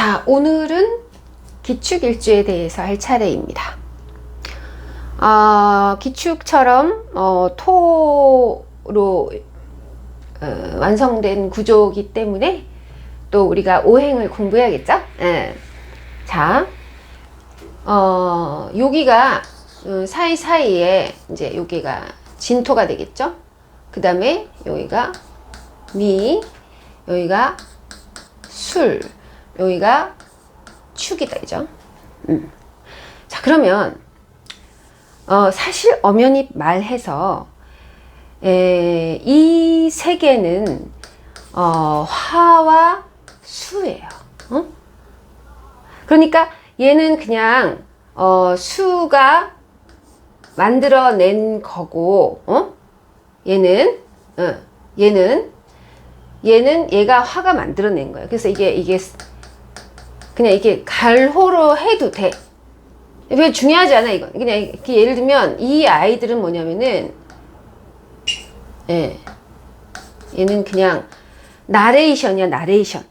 자, 오늘은 기축일주에 대해서 할 차례입니다. 기축처럼 토로 완성된 구조이기 때문에 또 우리가 오행을 공부해야겠죠? 예. 자, 여기가 사이사이에 이제 여기가 진토가 되겠죠? 그 다음에 여기가 미, 여기가 술, 여기가 축이다, 그죠? 자, 그러면 사실 엄연히 말해서 이 세 개는 화와 수예요. 그러니까 얘는 그냥 수가 만들어낸 거고, 얘는 얘가 화가 만들어낸 거예요. 그래서 이게 그냥 이게 갈호로 해도 돼. 왜 중요하지 않아, 이건. 그냥 이렇게 예를 들면 이 아이들은 뭐냐면은 얘는 그냥 나레이션이야, 나레이션.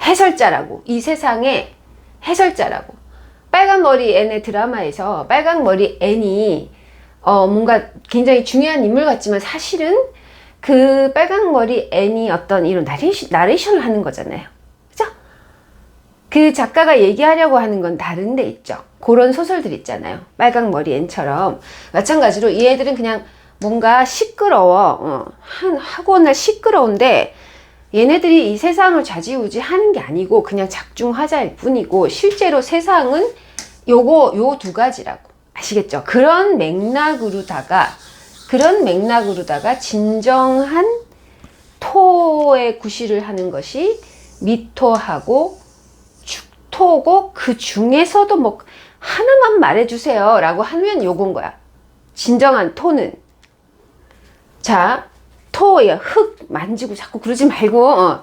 해설자라고. 이 세상의 해설자라고. 빨간머리 앤의 드라마에서 빨간머리 앤이 뭔가 굉장히 중요한 인물 같지만 사실은 그 빨간머리 앤이 어떤 이런 나레이션을 하는 거잖아요. 그죠? 그 작가가 얘기하려고 하는 건 다른 데 있죠. 그런 소설들 있잖아요. 빨간머리 앤처럼. 마찬가지로 이 애들은 그냥 뭔가 시끄러워. 하고 날 시끄러운데 얘네들이 이 세상을 좌지우지 하는 게 아니고 그냥 작중화자일 뿐이고 실제로 세상은 요 두 가지라고. 아시겠죠? 그런 맥락으로다가 진정한 토의 구실을 하는 것이 미토하고 축토고 그 중에서도 뭐 하나만 말해주세요 라고 하면 요건 거야. 진정한 토는. 자, 토에 흙 만지고 자꾸 그러지 말고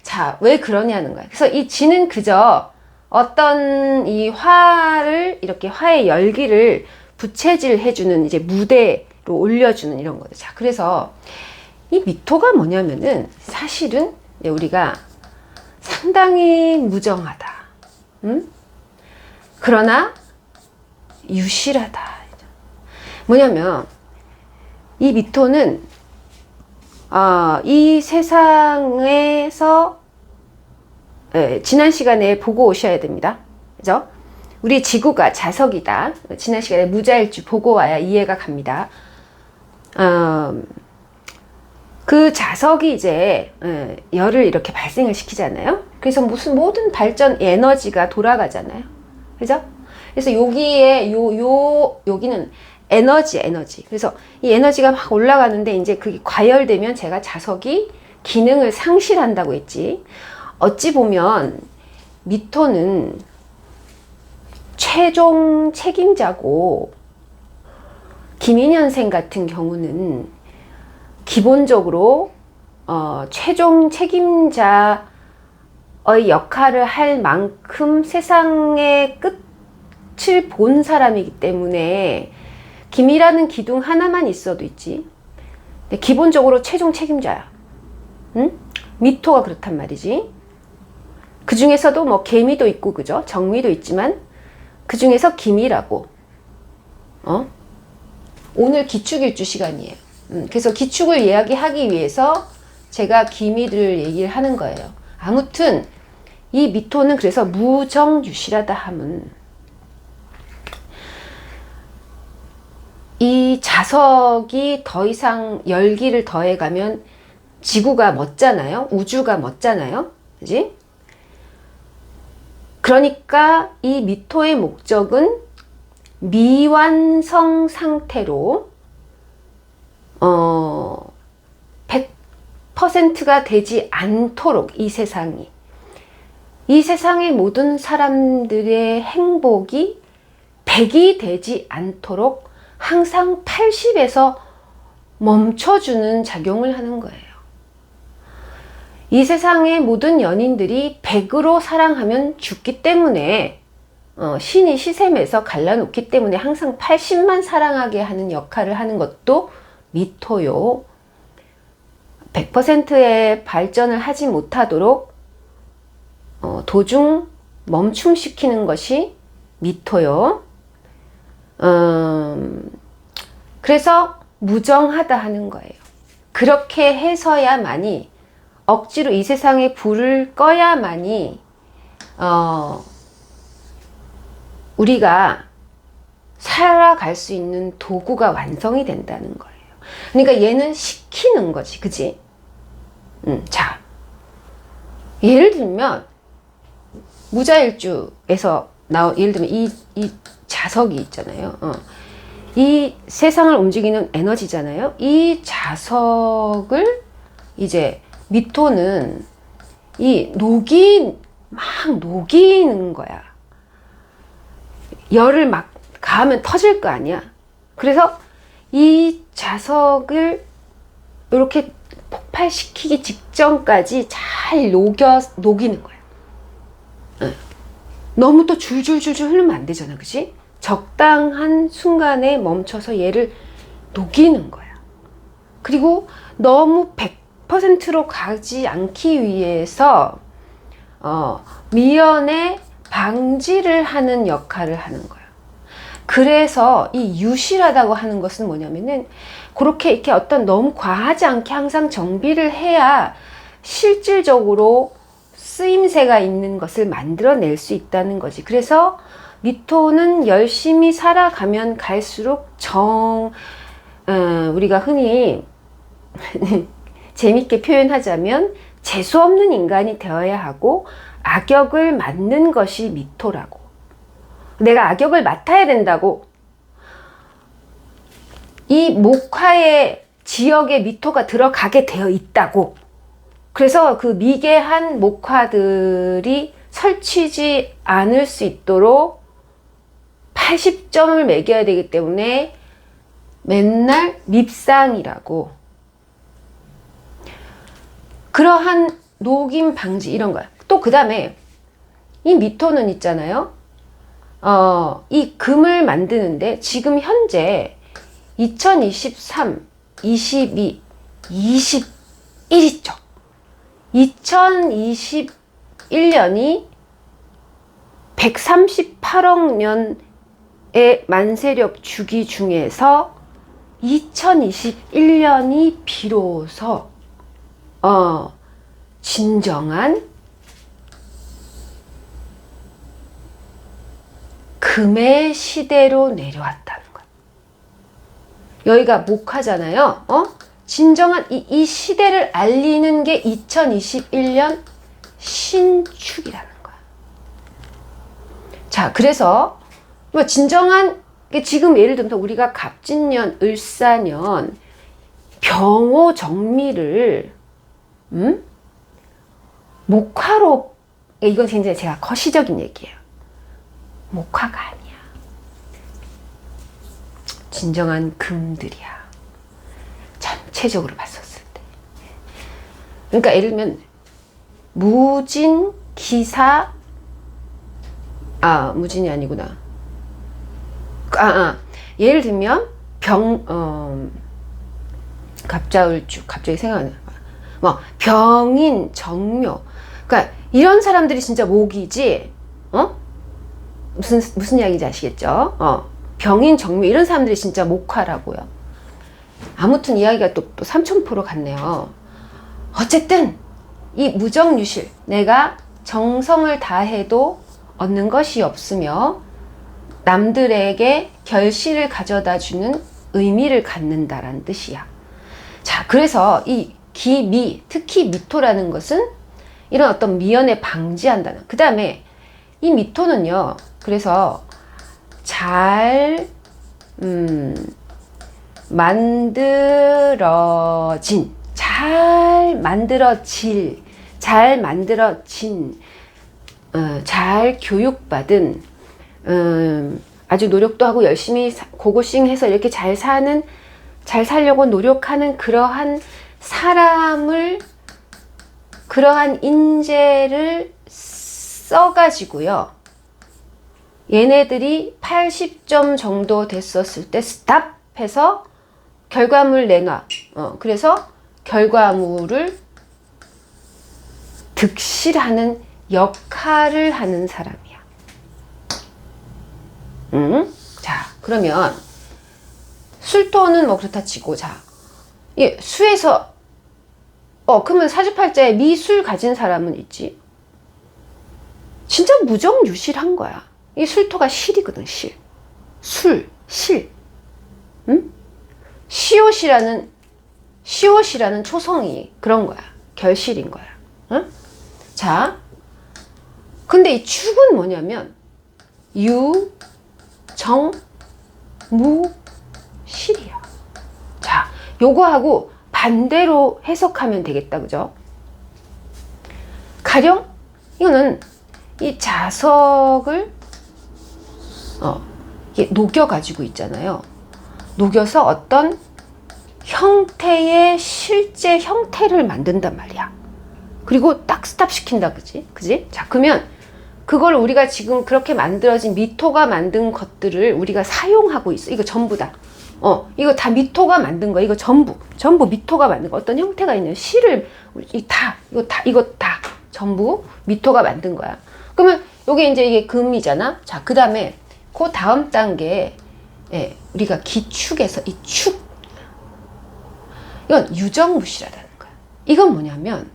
자, 왜 그러냐는 거야. 그래서 이 지는 그저 어떤 이 화를 이렇게 화의 열기를 부채질 해주는 이제 무대로 올려주는 이런 거죠. 자, 그래서 이 미토가 뭐냐면은 사실은 우리가 상당히 무정하다. 그러나 유실하다. 뭐냐면 이 미토는 이 세상에서 지난 시간에 보고 오셔야 됩니다. 그죠? 우리 지구가 자석이다. 지난 시간에 무자일주 보고 와야 이해가 갑니다. 그 자석이 이제 열을 이렇게 발생을 시키잖아요. 그래서 무슨 모든 발전 에너지가 돌아가잖아요. 그죠? 그래서 여기에 여기는 에너지. 그래서 이 에너지가 막 올라가는데 이제 그게 과열되면 제가 자석이 기능을 상실한다고 했지. 어찌 보면 미토는 최종 책임자고 김인현생 같은 경우는 기본적으로 최종 책임자의 역할을 할 만큼 세상의 끝을 본 사람이기 때문에 김이라는 기둥 하나만 있어도 있지. 근데 기본적으로 최종 책임자야. 응? 미토가 그렇단 말이지. 그 중에서도 뭐 개미도 있고, 그죠? 정미도 있지만, 그 중에서 김이라고. 오늘 기축일주 시간이에요. 그래서 기축을 이야기하기 위해서 제가 기미를 얘기를 하는 거예요. 아무튼, 이 미토는 그래서 무정유실하다 함은, 이 자석이 더 이상 열기를 더해가면 지구가 멎잖아요. 우주가 멎잖아요. 그지? 그러니까 이 미토의 목적은 미완성 상태로 100%가 되지 않도록 이 세상의 모든 사람들의 행복이 100이 되지 않도록 항상 80에서 멈춰주는 작용을 하는 거예요. 이 세상의 모든 연인들이 100으로 사랑하면 죽기 때문에 신이 시샘에서 갈라놓기 때문에 항상 80만 사랑하게 하는 역할을 하는 것도 미토요. 100%의 발전을 하지 못하도록 도중 멈춤시키는 것이 미토요. 그래서 무정하다 하는 거예요. 그렇게 해서야만이 억지로 이 세상에 불을 꺼야만이 우리가 살아갈 수 있는 도구가 완성이 된다는 거예요. 그러니까 얘는 시키는 거지, 그지? 자, 예를 들면 무자일주에서 예를 들면 이 자석이 있잖아요. 이 세상을 움직이는 에너지잖아요. 이 자석을 이제 미토는 막 녹이는 거야. 열을 막 가하면 터질 거 아니야. 그래서 이 자석을 이렇게 폭발시키기 직전까지 잘 녹이는 거야. 너무 또 줄줄줄줄 흐르면 안 되잖아, 그치? 적당한 순간에 멈춰서 얘를 녹이는 거야. 그리고 너무 100%로 가지 않기 위해서 미연에 방지를 하는 역할을 하는 거야. 그래서 이 유실하다고 하는 것은 뭐냐면은 그렇게 이렇게 어떤 너무 과하지 않게 항상 정비를 해야 실질적으로 쓰임새가 있는 것을 만들어낼 수 있다는 거지. 그래서 미토는 열심히 살아가면 갈수록 우리가 흔히 재밌게 표현하자면 재수없는 인간이 되어야 하고 악역을 맡는 것이 미토라고. 내가 악역을 맡아야 된다고. 이 목화의 지역에 미토가 들어가게 되어 있다고. 그래서 그 미개한 목화들이 설치지 않을 수 있도록 80점을 매겨야 되기 때문에 맨날 밉상이라고. 그러한 녹임 방지 이런 거야. 또 그 다음에 이 미토는 있잖아요. 이 금을 만드는데 지금 현재 2023, 22, 21이죠. 2021년이 138억 년의 만세력 주기 중에서 2021년이 비로소 진정한 금의 시대로 내려왔다는 거예요. 여기가 목화잖아요. 진정한 이 시대를 알리는 게 2021년 신축이라는 거야. 자, 그래서 뭐 진정한 지금 예를 들면 우리가 갑진년, 을사년, 병호 정미를 목화로, 이건 굉장히 제가 거시적인 얘기예요. 목화가 아니야. 진정한 금들이야. 전체적으로 봤었을 때. 그러니까 예를 들면 무진, 기사, 무진이 아니구나. 예를 들면 갑자을주, 갑자기 생각나는 뭐 병인, 정묘. 그러니까 이런 사람들이 진짜 목이지. 무슨 이야기인지 아시겠죠? 병인, 정묘 이런 사람들이 진짜 목화라고요. 아무튼 이야기가 또 3000% 같네요. 어쨌든 이 무정유실, 내가 정성을 다해도 얻는 것이 없으며 남들에게 결실을 가져다 주는 의미를 갖는다라는 뜻이야. 자, 그래서 이 기미, 특히 미토라는 것은 이런 어떤 미연에 방지한다는. 그 다음에 이 미토는요, 그래서 잘 만들어진, 잘 교육받은, 아주 노력도 하고 열심히 고고싱 해서 이렇게 잘 살려고 노력하는 그러한 사람을, 그러한 인재를 써가지고요. 얘네들이 80점 정도 됐었을 때 스탑해서 결과물 내놔. 그래서 결과물을 득실하는 역할을 하는 사람이야. 자, 그러면 술토는 뭐 그렇다 치고, 자, 이 수에서 그러면 사주팔자에 미술 가진 사람은 있지. 진짜 무정유실한 거야. 이 술토가 실이거든, 실. 술, 실. 응? 시옷이라는 초성이 그런 거야. 결실인 거야. 응? 자, 근데 이 축은 뭐냐면 유, 정, 무, 실이야. 자, 요거하고 반대로 해석하면 되겠다, 그죠? 가령 이거는 이 자석을 이게 녹여가지고 있잖아요. 녹여서 어떤 형태의 실제 형태를 만든단 말이야. 그리고 딱 스탑 시킨다, 그지? 그지? 자, 그러면 그걸 우리가 지금 그렇게 만들어진 미토가 만든 것들을 우리가 사용하고 있어. 이거 전부 다. 이거 다 미토가 만든 거야. 이거 전부 미토가 만든 거. 어떤 형태가 있는 실을 이거 다 전부 미토가 만든 거야. 그러면 요게 이제 이게 금이잖아. 자, 그 다음에 그 다음 단계에 우리가 기축에서 이 축, 이건 유정무실하다는 거야. 이건 뭐냐면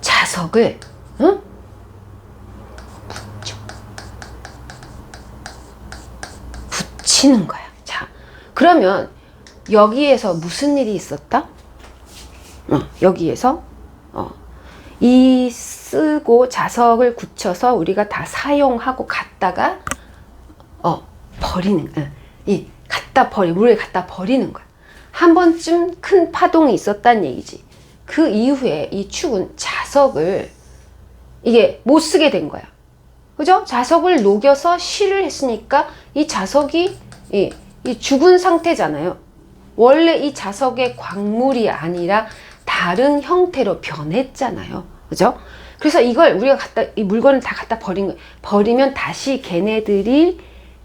자석을 붙이는 거야. 자, 그러면 여기에서 무슨 일이 있었다? 여기에서 이 쓰고 자석을 굳혀서 우리가 다 사용하고 갔다가 버리는 이 물에 갖다 버리는 거야. 한 번쯤 큰 파동이 있었다는 얘기지. 그 이후에 이 축은 자석을 이게 못 쓰게 된 거야. 그죠? 자석을 녹여서 실을 했으니까 이 자석이 이 죽은 상태잖아요. 원래 이 자석의 광물이 아니라 다른 형태로 변했잖아요. 그죠? 그래서 이걸 우리가 이 물건을 다 갖다 버린 거예요. 버리면 다시 걔네들이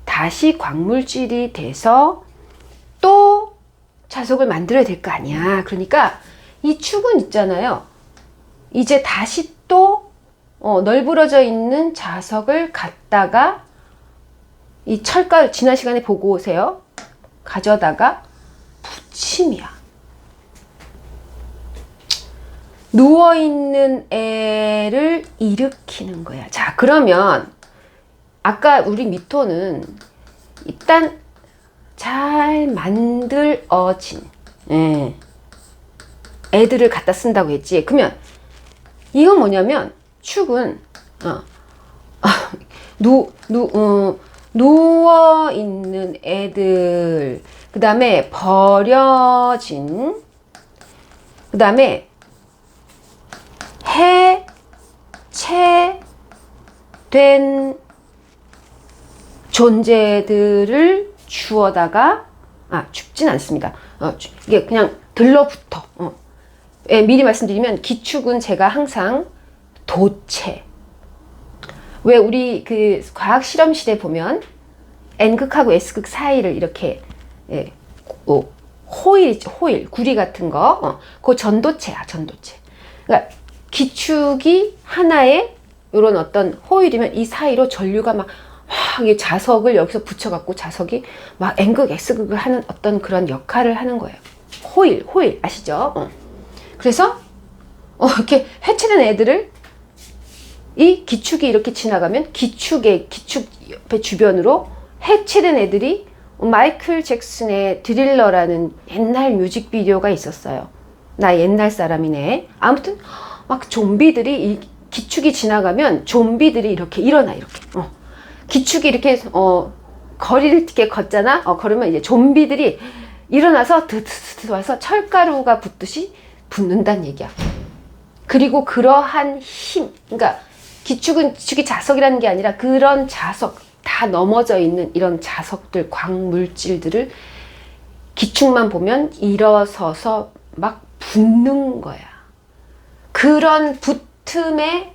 다시 광물질이 돼서 또 자석을 만들어야 될 거 아니야. 그러니까 이 축은 있잖아요. 이제 다시 또 널브러져 있는 자석을 갖다가 이 철가루 지난 시간에 보고 오세요. 가져다가 붙임이야. 누워있는 애를 일으키는 거야. 자, 그러면 아까 우리 미토는 일단 잘 만들어진 애들을 갖다 쓴다고 했지. 그러면 이건 뭐냐면 축은 누워있는 애들, 그 다음에 버려진, 그 다음에 해체된 존재들을 주워다가 죽진 않습니다. 이게 그냥 들러붙어. 미리 말씀드리면 기축은 제가 항상 도체. 왜 우리 그 과학 실험실에 보면 N극하고 S극 사이를 이렇게 호일, 구리 같은 거, 그 전도체야, 전도체. 그러니까 기축이 하나의 이런 어떤 호일이면 이 사이로 전류가 막 자석을 여기서 붙여갖고 자석이 막 N극, S극을 하는 어떤 그런 역할을 하는 거예요. 호일 아시죠? 그래서 이렇게 해체된 애들을 이 기축이 이렇게 지나가면 기축 옆에 주변으로 해체된 애들이 마이클 잭슨의 드릴러라는 옛날 뮤직비디오가 있었어요. 나 옛날 사람이네. 아무튼 막 좀비들이 이 기축이 지나가면 좀비들이 이렇게 일어나 이렇게. 기축이 이렇게 거리를 이렇게 걷잖아. 걸으면 이제 좀비들이 일어나서 드드드 와서 철가루가 붙듯이 붙는다는 얘기야. 그리고 그러한 힘, 그러니까 기축이 자석이라는 게 아니라 그런 자석, 다 넘어져 있는 이런 자석들, 광물질들을 기축만 보면 일어서서 막 붙는 거야. 그런 붙음의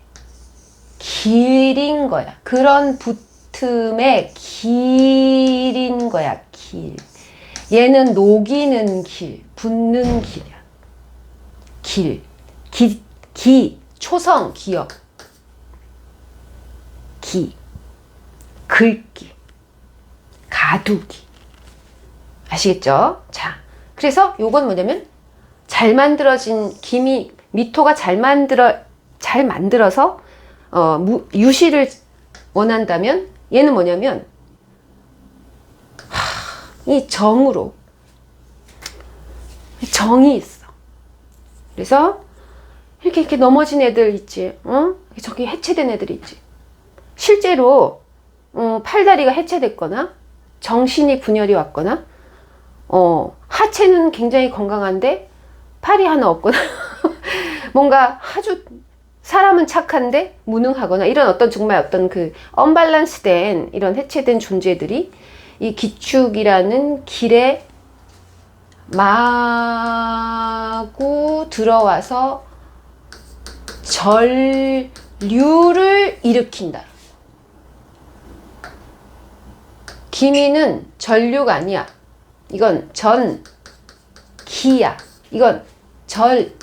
길인 거야. 그런 붙음의 길인 거야. 길. 얘는 녹이는 길, 붙는 길이야. 초성, 기역, 기, 긁기, 가두기. 아시겠죠? 자, 그래서 요건 뭐냐면 잘 만들어진 미토가 잘 만들어서 유시를 원한다면 얘는 뭐냐면 이 정이 있어. 그래서 이렇게 넘어진 애들 있지, 저기 해체된 애들이 있지. 실제로 팔다리가 해체됐거나 정신이 분열이 왔거나 하체는 굉장히 건강한데 팔이 하나 없거나 뭔가 아주 사람은 착한데 무능하거나 이런 정말 그 언밸런스된 이런 해체된 존재들이 이 기축이라는 길에 마구 들어와서 전류를 일으킨다. 기미는 전류가 아니야. 이건 전기야. 이건 전류야.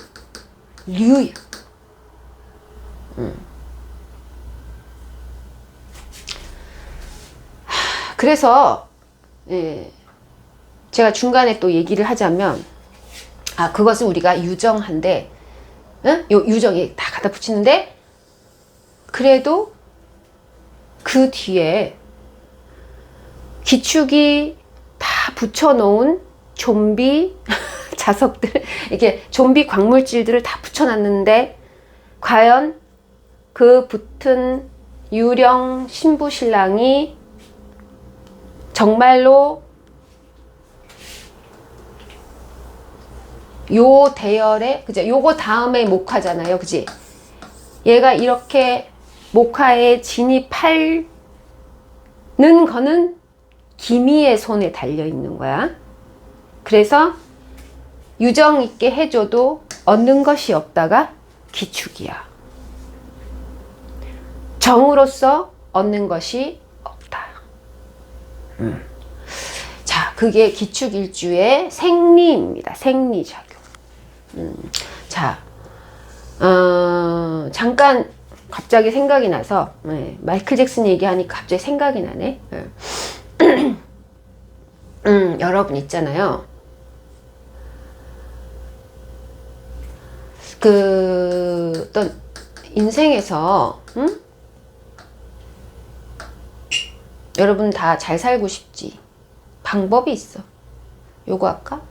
그래서 제가 중간에 또 얘기를 하자면 그것은 우리가 유정한데 요 유정이 다 갖다 붙이는데 그래도 그 뒤에 기축이 다 붙여놓은 좀비 자석들 이렇게 좀비 광물질들을 다 붙여놨는데 과연 그 붙은 유령 신부 신랑이 정말로 요 대열에 그죠? 요거 다음에 목화잖아요, 그지? 얘가 이렇게 목화에 진입하는 거는 기미의 손에 달려 있는 거야. 그래서 유정 있게 해줘도 얻는 것이 없다가 기축이야. 정으로서 얻는 것이 없다. 자, 그게 기축일주의 생리입니다. 생리작용. 자, 잠깐 갑자기 생각이 나서 마이클 잭슨 얘기하니까 갑자기 생각이 나네. 여러분 있잖아요. 그 어떤 인생에서 여러분 다 잘 살고 싶지. 방법이 있어. 요거 할까?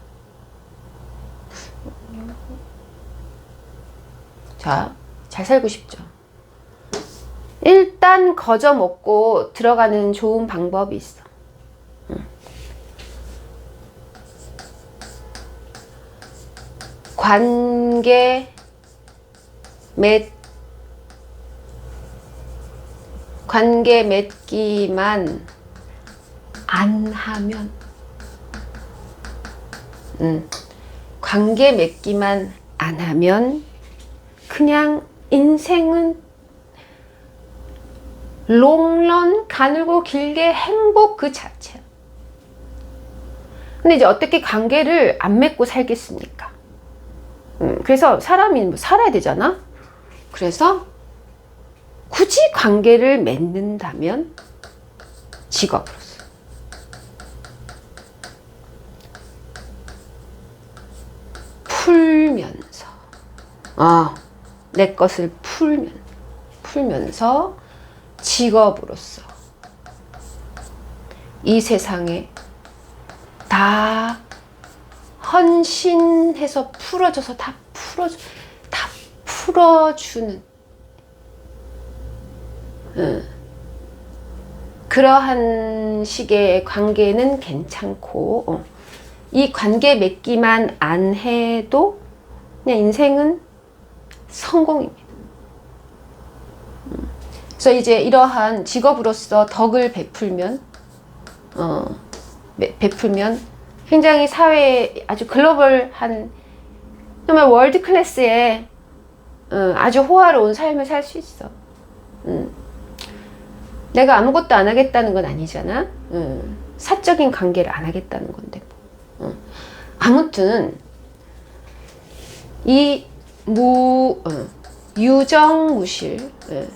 자, 잘 살고 싶죠. 일단 거저 먹고 들어가는 좋은 방법이 있어. 관계 맺기만 안 하면 관계 맺기만 안 하면 그냥 인생은 롱런 가늘고 길게 행복 그 자체야. 근데 이제 어떻게 관계를 안 맺고 살겠습니까? 그래서 사람이 뭐 살아야 되잖아. 그래서 굳이 관계를 맺는다면 직업으로서 풀면서 내 것을 풀면서 직업으로서 이 세상에 다 헌신해서 풀어줘서 다 풀어주는 그러한 식의 관계는 괜찮고 이 관계 맺기만 안 해도 그냥 인생은 성공입니다. 그래서 이제 이러한 직업으로서 덕을 베풀면 굉장히 사회에 아주 글로벌한 정말 월드 클래스의 아주 호화로운 삶을 살 수 있어. 내가 아무것도 안 하겠다는 건 아니잖아. 사적인 관계를 안 하겠다는 건데. 아무튼 이 유정무실. 예.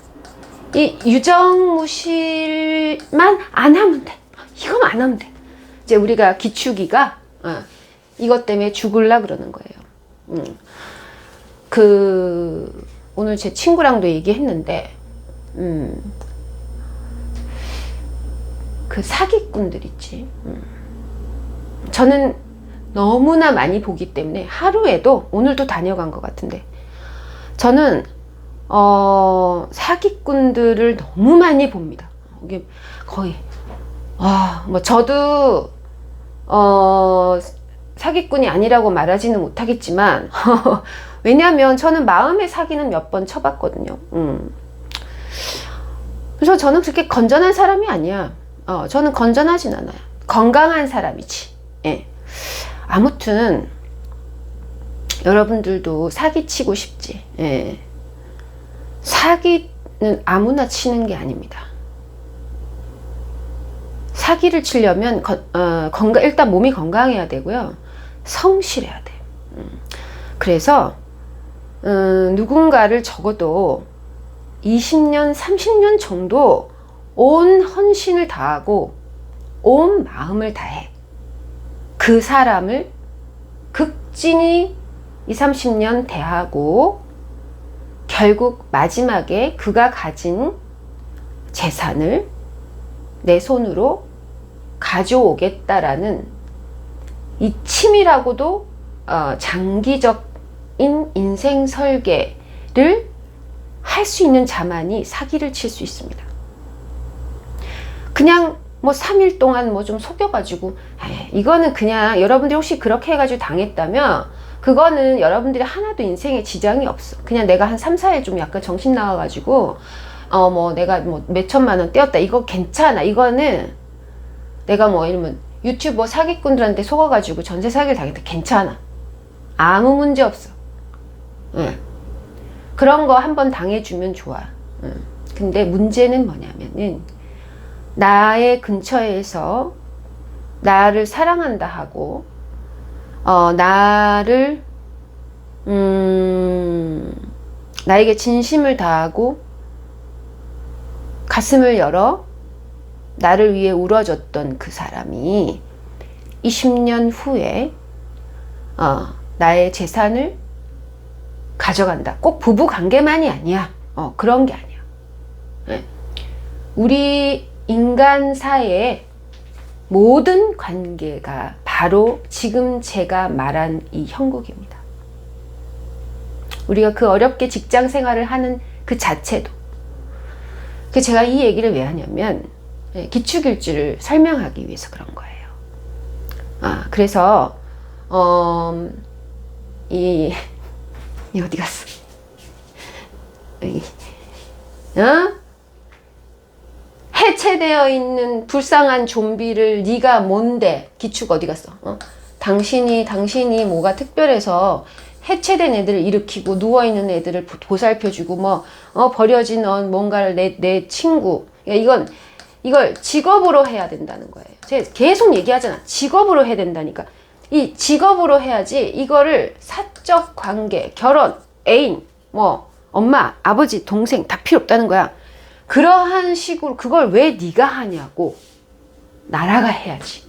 이 유정무실만 안 하면 돼. 이거만 안 하면 돼. 이제 우리가 기축이가 이것 때문에 죽을라 그러는 거예요. 오늘 제 친구랑도 얘기했는데, 그 사기꾼들 있지. 저는 너무나 많이 보기 때문에 하루에도, 오늘도 다녀간 것 같은데, 저는 사기꾼들을 너무 많이 봅니다. 이게 거의 뭐 저도 사기꾼이 아니라고 말하지는 못하겠지만 왜냐하면 저는 마음의 사기는 몇 번 쳐봤거든요. 그래서 저는 그렇게 건전한 사람이 아니야. 저는 건전하진 않아요. 건강한 사람이지. 예. 아무튼 여러분들도 사기치고 싶지. 예. 사기는 아무나 치는 게 아닙니다. 사기를 치려면 일단 몸이 건강해야 되고요. 성실해야 돼. 그래서 누군가를 적어도 20년, 30년 정도 온 헌신을 다하고 온 마음을 다해 그 사람을 극진히 20, 30년 대하고 결국 마지막에 그가 가진 재산을 내 손으로 가져오겠다라는 이 치밀하고도 장기적인 인생 설계를 할 수 있는 자만이 사기를 칠 수 있습니다. 그냥 뭐 3일 동안 뭐 좀 속여가지고 이거는 그냥 여러분들이 혹시 그렇게 해가지고 당했다면 그거는 여러분들이 하나도 인생에 지장이 없어. 그냥 내가 한 3, 4일 좀 약간 정신 나가가지고 뭐 내가 뭐 몇천만 원 떼었다. 이거 괜찮아. 이거는 내가 뭐 이러면 유튜버 사기꾼들한테 속아가지고 전세 사기를 당했다. 괜찮아. 아무 문제 없어. 그런 거 한번 당해주면 좋아. 근데 문제는 뭐냐면은 나의 근처에서 나를 사랑한다 하고 나를 나에게 진심을 다하고 가슴을 열어 나를 위해 울어줬던 그 사람이 20년 후에 나의 재산을 가져간다. 꼭 부부 관계만이 아니야. 그런 게 아니야. 우리 인간 사이의 모든 관계가 바로 지금 제가 말한 이 형국입니다. 우리가 그 어렵게 직장 생활을 하는 그 자체도. 제가 이 얘기를 왜 하냐면 기축일주를 설명하기 위해서 그런 거예요. 그래서 이 어디 갔어? 해체되어 있는 불쌍한 좀비를 네가 뭔데? 기축 어디 갔어? 당신이 뭐가 특별해서 해체된 애들을 일으키고 누워있는 애들을 보살펴주고 버려진 뭔가를 내 친구. 그러니까 이걸 직업으로 해야 된다는 거예요. 제가 계속 얘기하잖아. 직업으로 해야 된다니까. 이 직업으로 해야지 이거를 사적 관계, 결혼, 애인, 엄마, 아버지, 동생 다 필요 없다는 거야. 그러한 식으로 그걸 왜 네가 하냐고. 나라가 해야지.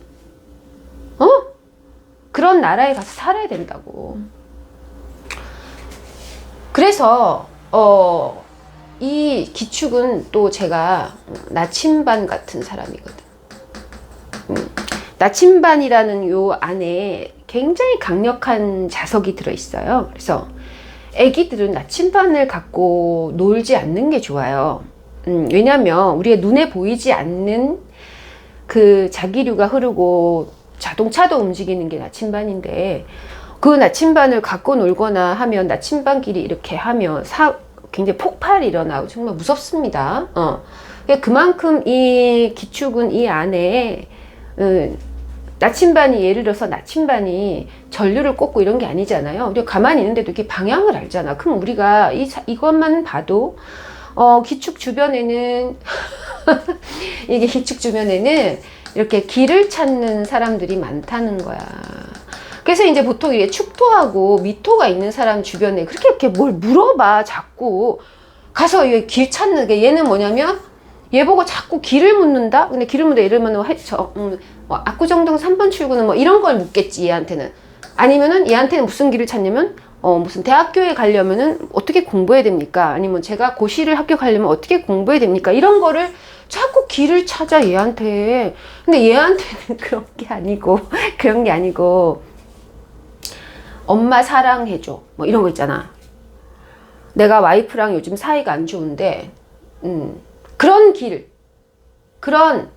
그런 나라에 가서 살아야 된다고. 그래서 이 기축은 또 제가 나침반 같은 사람이거든. 나침반이라는 요 안에 굉장히 강력한 자석이 들어있어요. 그래서 애기들은 나침반을 갖고 놀지 않는 게 좋아요. 왜냐면 우리의 눈에 보이지 않는 그 자기류가 흐르고 자동차도 움직이는 게 나침반인데 그 나침반을 갖고 놀거나 하면 나침반끼리 이렇게 하면 굉장히 폭발이 일어나고 정말 무섭습니다. 그만큼 이 기축은 이 안에 나침반이 예를 들어서 나침반이 전류를 꽂고 이런 게 아니잖아요. 우리가 가만히 있는데도 이렇게 방향을 알잖아. 그럼 우리가 이것만 봐도 기축 주변에는 이게 기축 주변에는 이렇게 길을 찾는 사람들이 많다는 거야. 그래서 이제 보통 이게 축토하고 미토가 있는 사람 주변에 그렇게 이렇게 뭘 물어봐, 자꾸. 가서 길 찾는 게, 얘는 뭐냐면, 얘 보고 자꾸 길을 묻는다? 근데 길을 묻는다, 이러면, 압구정동 3번 출구는 뭐 이런 걸 묻겠지, 얘한테는. 아니면은 얘한테는 무슨 길을 찾냐면, 무슨 대학교에 가려면은 어떻게 공부해야 됩니까? 아니면 제가 고시를 합격하려면 어떻게 공부해야 됩니까? 이런 거를 자꾸 길을 찾아, 얘한테. 근데 얘한테는 그런 게 아니고, 그런 게 아니고, 엄마 사랑해줘. 뭐 이런 거 있잖아. 내가 와이프랑 요즘 사이가 안 좋은데, 그런 길, 그런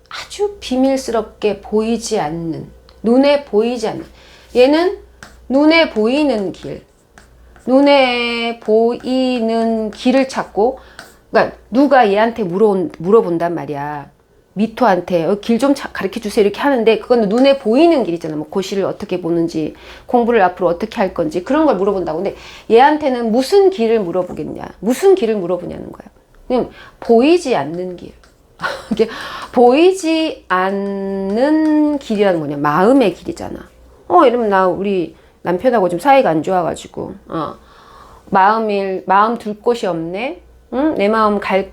아주 비밀스럽게 보이지 않는, 눈에 보이지 않는, 얘는 눈에 보이는 길, 눈에 보이는 길을 찾고, 그러니까 누가 얘한테 물어본단 말이야. 미토한테 길 좀 가르쳐 주세요 이렇게 하는데, 그건 눈에 보이는 길이잖아. 뭐 고시를 어떻게 보는지, 공부를 앞으로 어떻게 할 건지, 그런 걸 물어본다고. 근데 얘한테는 무슨 길을 물어보겠냐, 무슨 길을 물어보냐는 거야. 그냥 보이지 않는 길. 이게 보이지 않는 길이라는 거냐, 마음의 길이잖아. 이러면 나 우리 남편하고 좀 사이가 안 좋아가지고 마음 둘 곳이 없네. 응? 내 마음 갈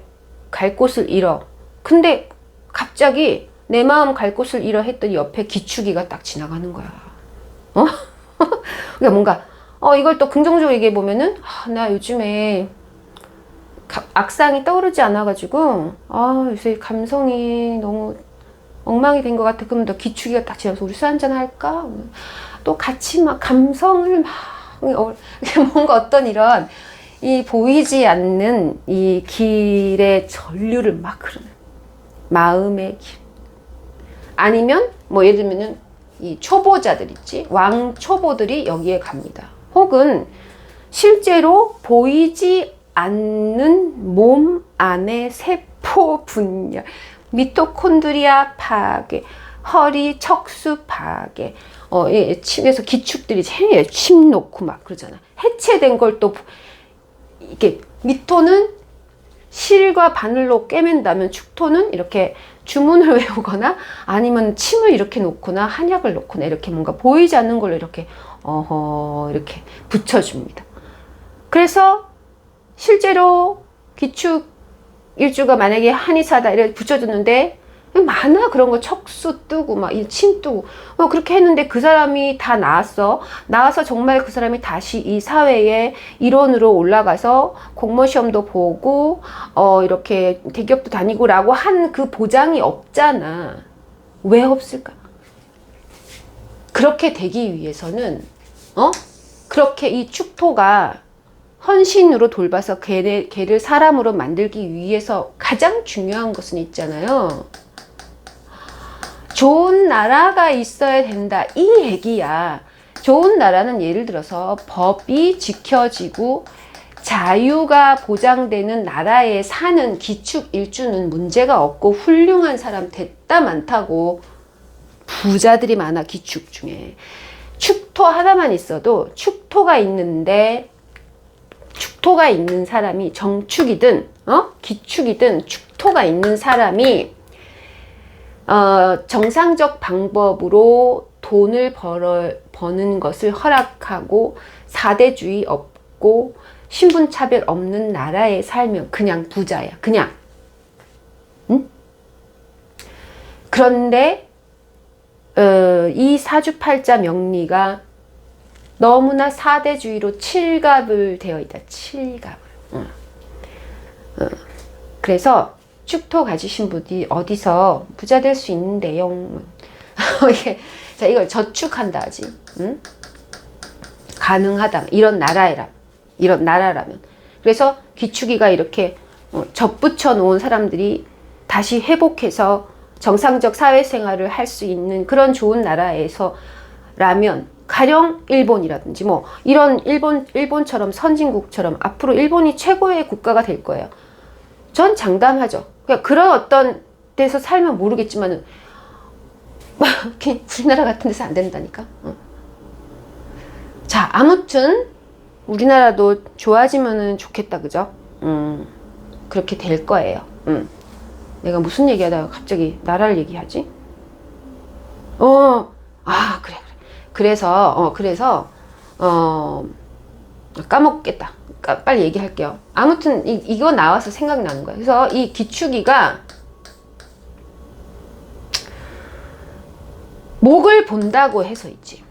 곳을 잃어. 근데 갑자기 내 마음 갈 곳을 잃어 했더니 옆에 기축이가 딱 지나가는 거야. 그러니까 뭔가 이걸 또 긍정적으로 얘기해 보면은, 나 요즘에 악상이 떠오르지 않아가지고 요새 감성이 너무 엉망이 된 것 같아. 그럼 너 기축이가 딱 지나서 우리 술 한잔 할까? 또 같이 막 감성을 막 뭔가 어떤 이런 이 보이지 않는 이 길의 전류를 막 흐르는 마음의 길. 아니면 뭐 예를 들면은 이 초보자들 있지, 왕 초보들이 여기에 갑니다. 혹은 실제로 보이지 않는 몸 안의 세포 분열, 미토콘드리아 파괴, 허리 척수 파괴, 침에서 기축들이 침 놓고 막 그러잖아. 해체된 걸 또 이게, 미토는 실과 바늘로 꿰맨다면 축토는 이렇게 주문을 외우거나 아니면 침을 이렇게 놓거나 한약을 놓거나 이렇게 뭔가 보이지 않는 걸로 이렇게 이렇게 붙여줍니다. 그래서 실제로 기축 일주가 만약에 한의사다 이렇게 붙여줬는데 많아. 그런 거 척수 뜨고 막 침 뜨고 그렇게 했는데 그 사람이 다 나와서 정말 그 사람이 다시 이 사회의 일원으로 올라가서 공무원 시험도 보고 이렇게 대기업도 다니고 라고 한 그 보장이 없잖아. 왜 없을까? 그렇게 되기 위해서는 그렇게 이 축토가 헌신으로 돌봐서 걔를 사람으로 만들기 위해서 가장 중요한 것은 있잖아요. 좋은 나라가 있어야 된다, 이 얘기야. 좋은 나라는 예를 들어서 법이 지켜지고 자유가 보장되는 나라에 사는 기축 일주는 문제가 없고 훌륭한 사람 됐다 많다고. 부자들이 많아, 기축 중에. 축토 하나만 있어도 축토가 있는데, 축토가 있는 사람이 정축이든 기축이든 축토가 있는 사람이 정상적 방법으로 돈을 버는 것을 허락하고 사대주의 없고 신분차별 없는 나라에 살면 그냥 부자야. 그냥. 응? 그런데 이 사주팔자 명리가 너무나 사대주의로 칠갑을 되어 있다. 칠갑을. 그래서 축토 가지신 분이 어디서 부자 될 수 있는데요. 자, 이걸 저축한다 하지. 응? 가능하다. 이런 나라라면. 그래서 기축이가 이렇게 접붙여 놓은 사람들이 다시 회복해서 정상적 사회생활을 할 수 있는 그런 좋은 나라에서라면, 가령 일본이라든지 뭐 이런 일본처럼 선진국처럼 앞으로 일본이 최고의 국가가 될 거예요. 전 장담하죠. 그러니까 그런 어떤 데서 살면 모르겠지만은 우리나라 같은 데서 안 된다니까. 자, 아무튼 우리나라도 좋아지면은 좋겠다, 그죠? 그렇게 될 거예요. 내가 무슨 얘기하다가 갑자기 나라를 얘기하지? 그래. 까먹겠다. 빨리 얘기할게요. 아무튼 이거 나와서 생각나는 거예요. 그래서 이 기축이가 목을 본다고 해서 있지.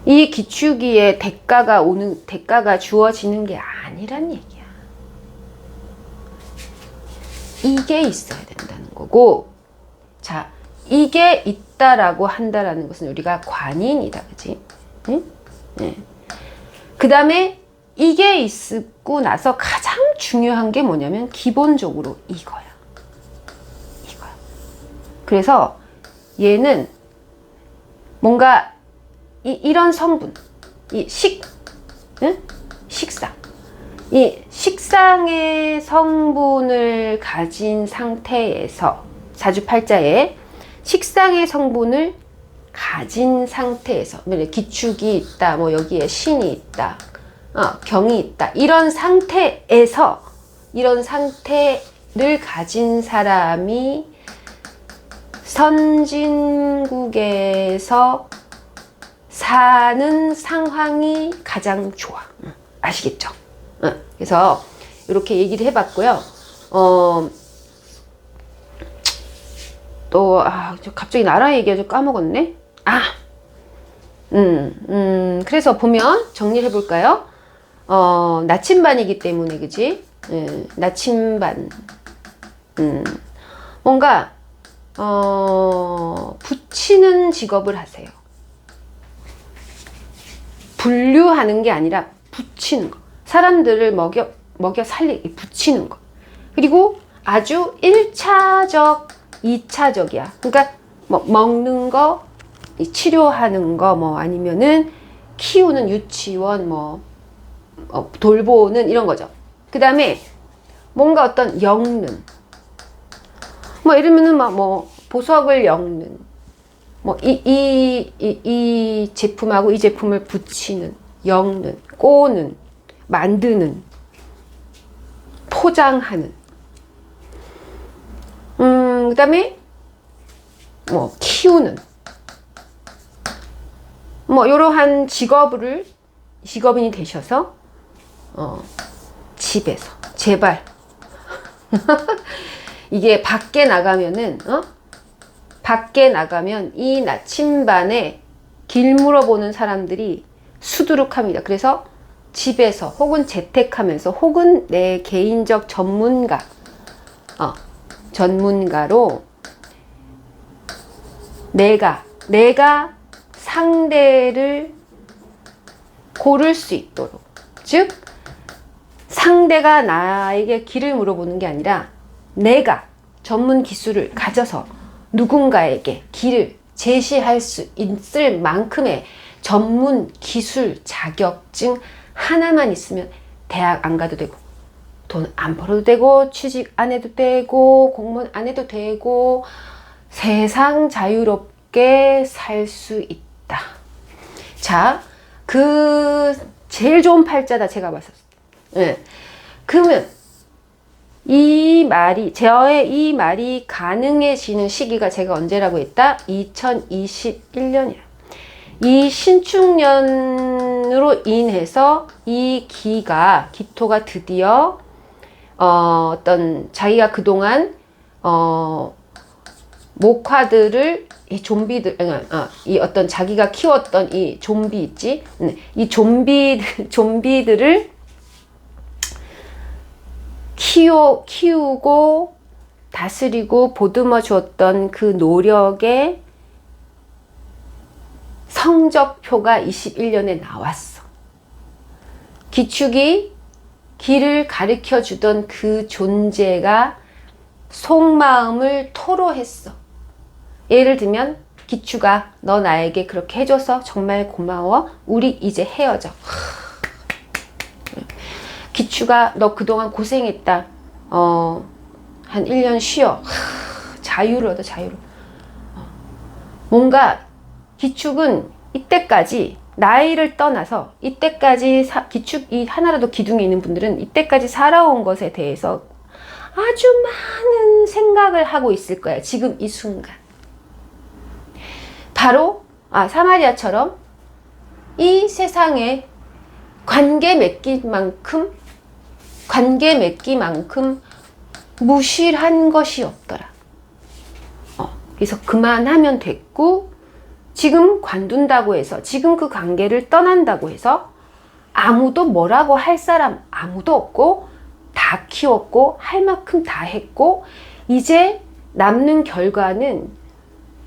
이 기축이의 대가가 주어지는 게 아니란 얘기야. 이게 있어야 된다는 거고, 자, 이게 있다라고 한다라는 것은 우리가 관인이다, 그지? 응? 네. 그 다음에 이게 있고 나서 가장 중요한 게 뭐냐면 기본적으로 이거야. 그래서 얘는 뭔가 이런 성분, 응? 식상. 이 식상의 성분을 가진 상태에서, 사주팔자에 식상의 성분을 가진 상태에서, 기축이 있다, 뭐 여기에 신이 있다, 경이 있다, 이런 상태에서, 이런 상태를 가진 사람이 선진국에서 사는 상황이 가장 좋아. 아시겠죠? 그래서 이렇게 얘기를 해봤고요. 또 갑자기 나라 얘기하죠. 까먹었네. 그래서 보면 정리를 해볼까요? 나침반이기 때문에, 그지? 나침반. 뭔가 붙이는 직업을 하세요. 분류하는 게 아니라 붙이는 거. 사람들을 먹여 살리기, 붙이는 거. 그리고 아주 1차적, 2차적이야. 그러니까 뭐 먹는 거, 치료하는 거, 뭐 아니면은 키우는 유치원, 돌보는 이런 거죠. 그 다음에 뭔가 어떤 엮는, 이러면은 보석을 엮는, 이 제품하고 이 제품을 붙이는, 엮는, 꼬는, 만드는, 포장하는. 그 다음에 키우는, 이러한 직업인이 되셔서 집에서 제발 이게 밖에 나가면 이 나침반에 길 물어보는 사람들이 수두룩합니다. 그래서 집에서 혹은 재택하면서 혹은 내 개인적 전문가로 내가 상대를 고를 수 있도록, 즉 상대가 나에게 길을 물어보는 게 아니라 내가 전문 기술을 가져서 누군가에게 길을 제시할 수 있을 만큼의 전문 기술 자격증 하나만 있으면 대학 안 가도 되고, 돈 안 벌어도 되고, 취직 안 해도 되고, 공무원 안 해도 되고, 세상 자유롭게 살 수 있다. 자, 제일 좋은 팔자다, 제가 봤었을 때. 그러면 저의 이 말이 가능해지는 시기가 제가 언제라고 했다? 2021년이야. 이 신축년으로 인해서 이 기토가 드디어 어떤 자기가 그동안 목화들을, 이 좀비들, 이 어떤 자기가 키웠던 이 좀비 있지? 이 좀비들을 키우고 다스리고 보듬어 주었던 그 노력의 성적표가 21년에 나왔어. 기축이 길을 가르쳐 주던 그 존재가 속마음을 토로했어. 예를 들면 기축아, 너 나에게 그렇게 해줘서 정말 고마워. 우리 이제 헤어져. 기축아, 너 그동안 고생했다. 한 1년 쉬어. 자유를 얻어, 자유를. 뭔가 기축은 이때까지 나이를 떠나서 이때까지 기축이 하나라도 기둥에 있는 분들은 이때까지 살아온 것에 대해서 아주 많은 생각을 하고 있을 거야. 지금 이 순간. 바로 사마리아처럼 이 세상에 관계 맺기만큼 무실한 것이 없더라. 그래서 그만하면 됐고, 지금 관둔다고 해서, 지금 그 관계를 떠난다고 해서 아무도 뭐라고 할 사람 아무도 없고, 다 키웠고, 할 만큼 다 했고, 이제 남는 결과는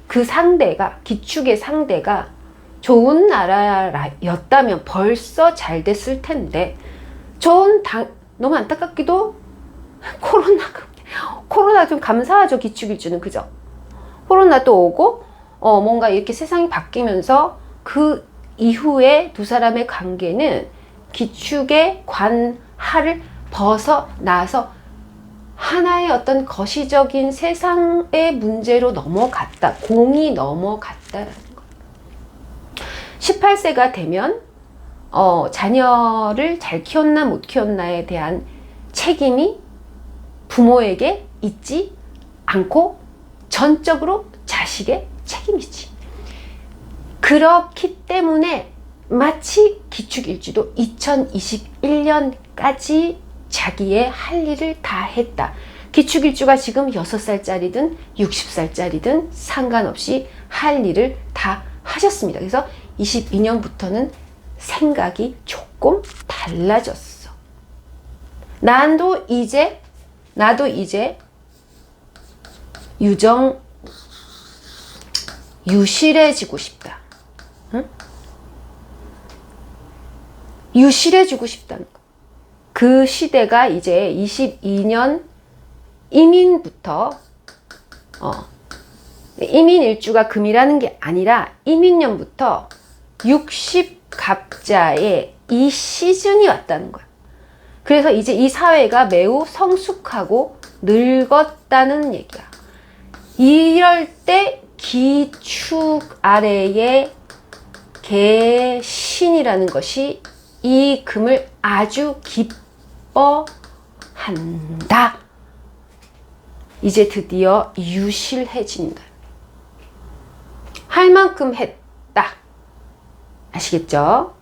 그 상대가, 기축의 상대가 좋은 나라였다면 벌써 잘 됐을 텐데, 너무 안타깝게도 코로나 좀 감사하죠. 기축일주는. 그죠? 코로나도 오고 뭔가 이렇게 세상이 바뀌면서 그 이후에 두 사람의 관계는 기축의 관할을 벗어나서 하나의 어떤 거시적인 세상의 문제로 넘어갔다. 공이 넘어갔다라는 거. 18세가 되면 자녀를 잘 키웠나 못 키웠나에 대한 책임이 부모에게 있지 않고 전적으로 자식의 책임이지. 그렇기 때문에 마치 기축일주도 2021년까지 자기의 할 일을 다 했다. 기축일주가 지금 6살짜리든 60살짜리든 상관없이 할 일을 다 하셨습니다. 그래서 22년부터는 생각이 조금 달라졌어. 나도 이제 유실해지고 싶다. 응? 유실해지고 싶다는 거. 그 시대가 이제 22년 이민부터 이민일주가 금이라는 게 아니라 이민년부터 60갑자의 이 시즌이 왔다는 거야. 그래서 이제 이 사회가 매우 성숙하고 늙었다는 얘기야. 이럴 때 기축 아래에 개신이라는 것이 이 금을 아주 기뻐한다. 이제 드디어 유실해진다. 할 만큼 했다. 아시겠죠?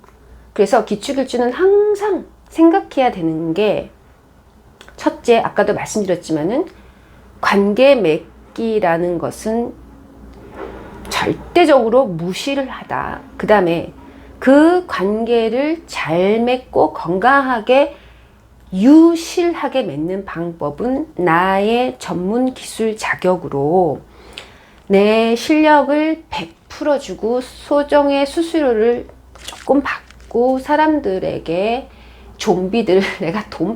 그래서 기축일주는 항상 생각해야 되는 게, 첫째, 아까도 말씀드렸지만은 관계 맺기라는 것은 절대적으로 무시를 하다. 그 다음에 그 관계를 잘 맺고 건강하게 유실하게 맺는 방법은 나의 전문 기술 자격으로 내 실력을 베풀어주고 소정의 수수료를 조금 받고 사람들에게 좀비들 내가 돈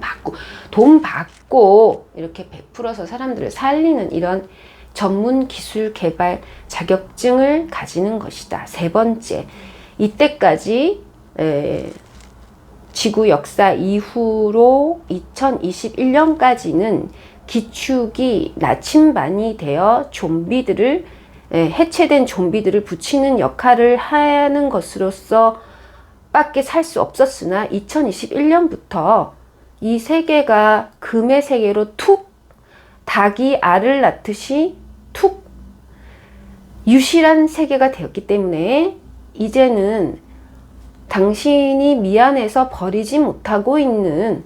받고 이렇게 베풀어서 사람들을 살리는 이런 전문 기술 개발 자격증을 가지는 것이다. 세 번째, 이때까지 지구 역사 이후로 2021년까지는 기축이 나침반이 되어 좀비들을 해체된 좀비들을 붙이는 역할을 하는 것으로서 밖에 살 수 없었으나 2021년부터 이 세계가 금의 세계로 툭, 닭이 알을 낳듯이 툭 유실한 세계가 되었기 때문에 이제는 당신이 미안해서 버리지 못하고 있는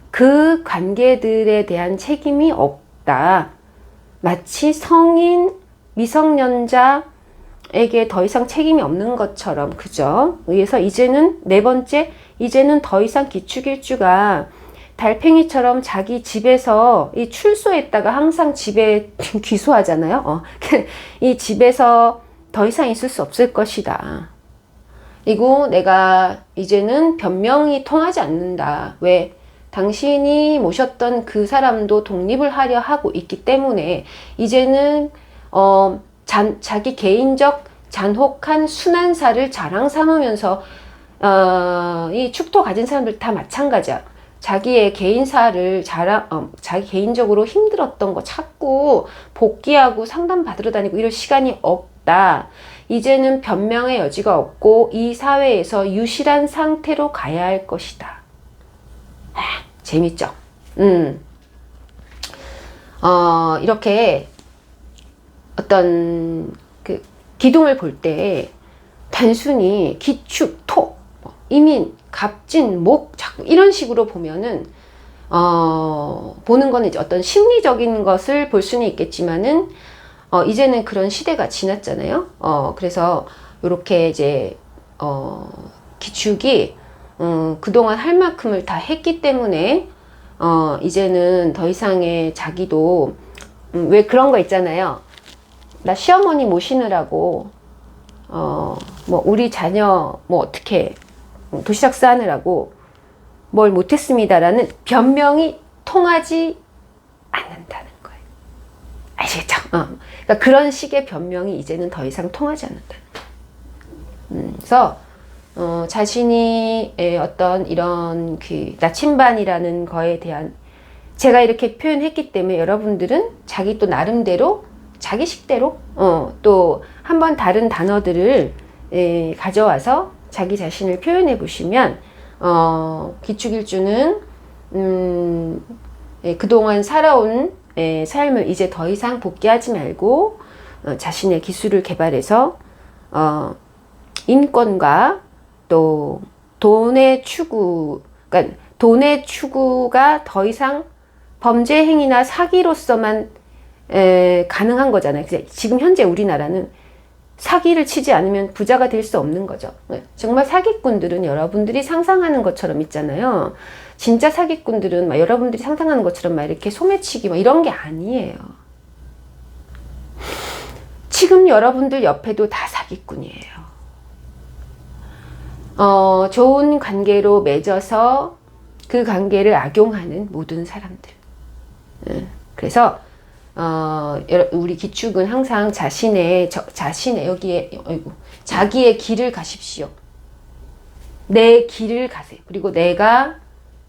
그 관계들에 대한 책임이 없다. 마치 성인, 미성년자에게 더 이상 책임이 없는 것처럼, 그죠? 그래서 이제는 네 번째, 이제는 더 이상 기축일주가 달팽이처럼 자기 집에서 이 출소했다가 항상 집에 귀소하잖아요. 이 집에서 더 이상 있을 수 없을 것이다. 그리고 내가 이제는 변명이 통하지 않는다. 왜? 당신이 모셨던 그 사람도 독립을 하려 하고 있기 때문에 이제는 자기 개인적 잔혹한 순환사를 자랑 삼으면서 이 축토 가진 사람들 다 마찬가지야. 자기의 개인사를 자기 개인적으로 힘들었던 거 찾고 복귀하고 상담 받으러 다니고 이럴 시간이 없다. 이제는 변명의 여지가 없고 이 사회에서 유실한 상태로 가야 할 것이다. 재밌죠? 이렇게 어떤 그 기둥을 볼 때 단순히 기축, 토, 이민, 갑진, 목 자꾸 이런 식으로 보면은 보는 거는 이제 어떤 심리적인 것을 볼 수는 있겠지만은 이제는 그런 시대가 지났잖아요. 그래서 이렇게 이제 기축이 그동안 할 만큼을 다 했기 때문에 이제는 더 이상의 자기도 왜 그런 거 있잖아요. 나 시어머니 모시느라고 뭐 우리 자녀 뭐 어떻게 도시락 싸느라고 뭘 못했습니다라는 변명이 통하지 않는다는 거예요. 아시겠죠? 그러니까 그런 식의 변명이 이제는 더 이상 통하지 않는다는 거예요. 그래서 자신이 어떤 이런 그 나침반이라는 거에 대한 제가 이렇게 표현했기 때문에 여러분들은 자기 또 나름대로 자기 식대로 또 한번 다른 단어들을 가져와서 자기 자신을 표현해 보시면 기축일주는 그동안 살아온 삶을 이제 더 이상 복귀하지 말고 자신의 기술을 개발해서 인권과 또 돈의 추구, 그러니까 돈의 추구가 더 이상 범죄 행위나 사기로서만 가능한 거잖아요. 지금 현재 우리나라는 사기를 치지 않으면 부자가 될 수 없는 거죠. 정말 사기꾼들은 여러분들이 상상하는 것처럼 있잖아요. 진짜 사기꾼들은 막 여러분들이 상상하는 것처럼 막 이렇게 소매치기 막 이런 게 아니에요. 지금 여러분들 옆에도 다 사기꾼이에요. 좋은 관계로 맺어서 그 관계를 악용하는 모든 사람들. 그래서 우리 기축은 항상 자신의 여기에 자기의 길을 가십시오. 내 길을 가세요. 그리고 내가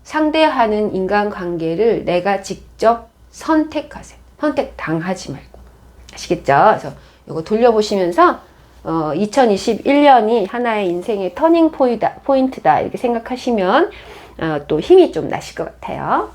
상대하는 인간관계를 내가 직접 선택하세요. 선택당하지 말고. 아시겠죠? 그래서 이거 돌려보시면서 2021년이 하나의 인생의 터닝 포인트다 이렇게 생각하시면 또 힘이 좀 나실 것 같아요.